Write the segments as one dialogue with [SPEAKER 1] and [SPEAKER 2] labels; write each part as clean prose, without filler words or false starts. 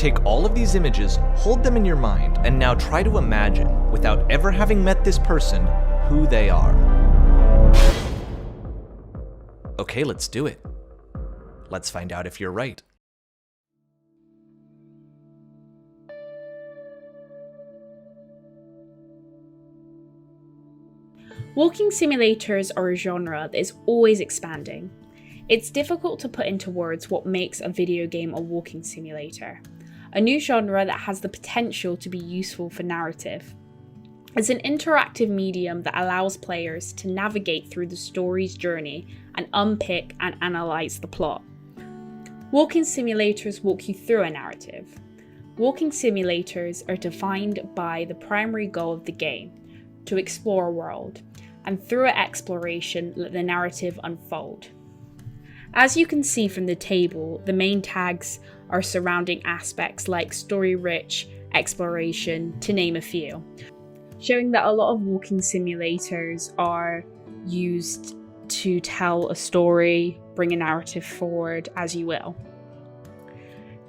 [SPEAKER 1] Take all of these images, hold them in your mind, and now try to imagine, without ever having met this person, who they are. Okay, let's do it. Let's find out if you're right.
[SPEAKER 2] Walking simulators are a genre that is always expanding. It's difficult to put into words what makes a video game a walking simulator, a new genre that has the potential to be useful for narrative. It's an interactive medium that allows players to navigate through the story's journey and unpick and analyse the plot. Walking simulators walk you through a narrative. Walking simulators are defined by the primary goal of the game, to explore a world, and through exploration let the narrative unfold. As you can see from the table, the main tags are surrounding aspects like story-rich, exploration, to name a few, showing that a lot of walking simulators are used to tell a story, bring a narrative forward, as you will.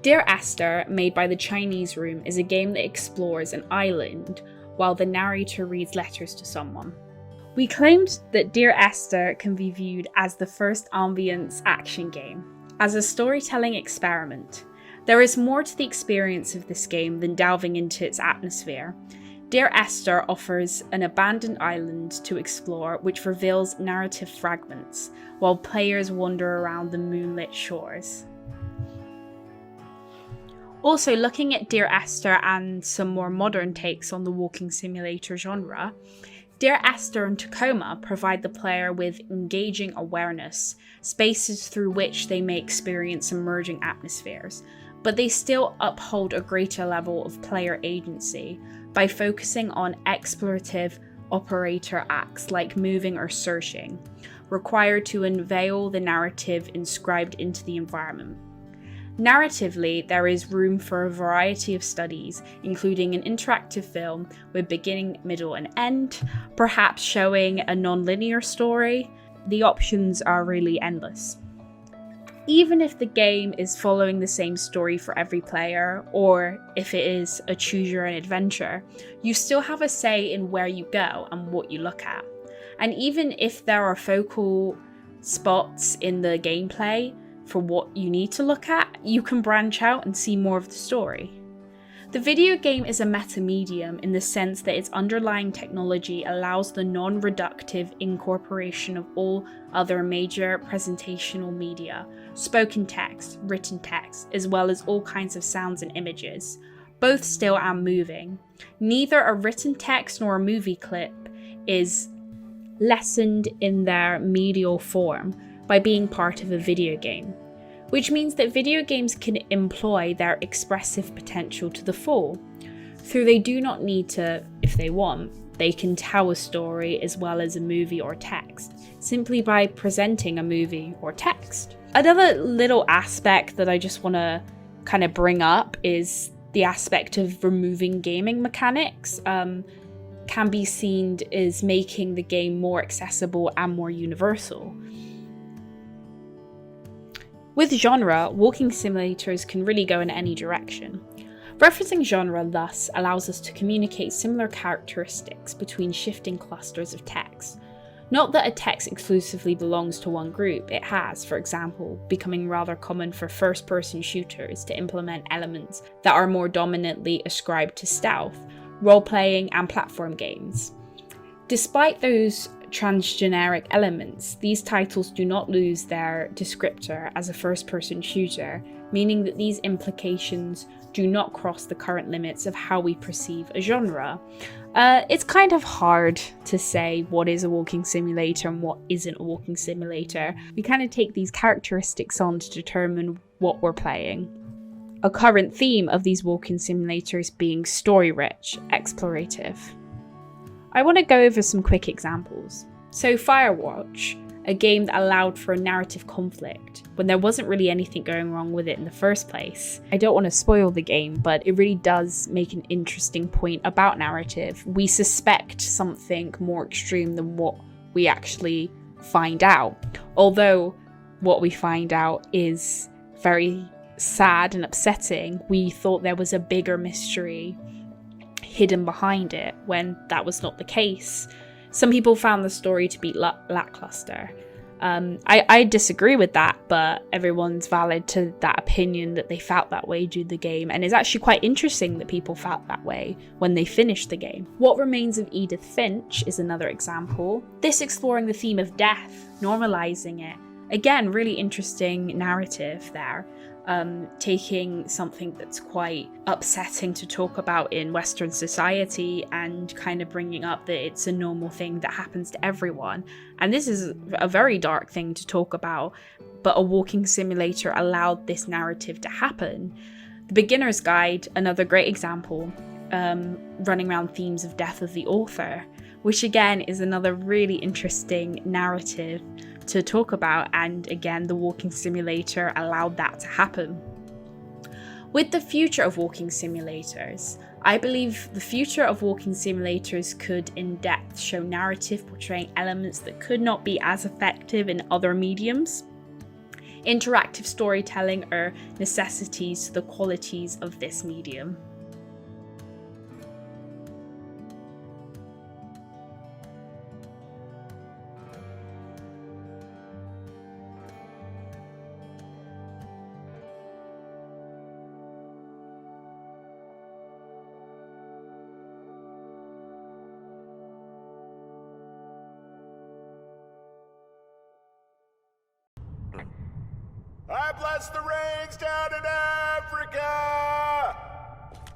[SPEAKER 2] Dear Esther, made by the Chinese Room, is a game that explores an island while the narrator reads letters to someone. We claimed that Dear Esther can be viewed as the first Ambience action game, as a storytelling experiment. There is more to the experience of this game than delving into its atmosphere. Dear Esther offers an abandoned island to explore which reveals narrative fragments, while players wander around the moonlit shores. Also, looking at Dear Esther and some more modern takes on the walking simulator genre, Dear Esther and Tacoma provide the player with engaging awareness, spaces through which they may experience emerging atmospheres, but they still uphold a greater level of player agency by focusing on explorative operator acts like moving or searching, required to unveil the narrative inscribed into the environment. Narratively, there is room for a variety of studies, including an interactive film with beginning, middle, and end, perhaps showing a non-linear story. The options are really endless. Even if the game is following the same story for every player, or if it is a choose your own adventure, you still have a say in where you go and what you look at. And even if there are focal spots in the gameplay for what you need to look at, you can branch out and see more of the story. The video game is a meta-medium in the sense that its underlying technology allows the non-reductive incorporation of all other major presentational media, spoken text, written text, as well as all kinds of sounds and images, both still and moving. Neither a written text nor a movie clip is lessened in their medial form by being part of a video game, which means that video games can employ their expressive potential to the full. Though they do not need to, if they want, they can tell a story as well as a movie or text, simply by presenting a movie or text. Another little aspect that I just want to kind of bring up is the aspect of removing gaming mechanics. Can be seen as making the game more accessible and more universal. With genre, walking simulators can really go in any direction. Referencing genre thus allows us to communicate similar characteristics between shifting clusters of text. Not that a text exclusively belongs to one group, it has, for example, becoming rather common for first-person shooters to implement elements that are more dominantly ascribed to stealth, role-playing, and platform games. Despite those transgeneric elements, these titles do not lose their descriptor as a first-person shooter, meaning that these implications do not cross the current limits of how we perceive a genre. It's kind of hard to say what is a walking simulator and what isn't a walking simulator. We kind of take these characteristics on to determine what we're playing. A current theme of these walking simulators being story-rich, explorative. I want to go over some quick examples. So Firewatch, a game that allowed for a narrative conflict when there wasn't really anything going wrong with it in the first place. I don't want to spoil the game, but it really does make an interesting point about narrative. We suspect something more extreme than what we actually find out, although what we find out is very sad and upsetting, we thought there was a bigger mystery hidden behind it, when that was not the case. Some people found the story to be lackluster. I disagree with that, but everyone's valid to that opinion that they felt that way due to the game, and it's actually quite interesting that people felt that way when they finished the game. What Remains of Edith Finch is another example. This exploring the theme of death, normalizing it. Again, really interesting narrative there. Taking something that's quite upsetting to talk about in Western society and kind of bringing up that it's a normal thing that happens to everyone. And this is a very dark thing to talk about, but a walking simulator allowed this narrative to happen. The Beginner's Guide, another great example, running around themes of death of the author, which again is another really interesting narrative to talk about, and again the walking simulator allowed that to happen. With the future of walking simulators, I believe the future of walking simulators could in depth show narrative portraying elements that could not be as effective in other mediums. Interactive storytelling are necessities to the qualities of this medium.
[SPEAKER 3] I bless the rains down in Africa!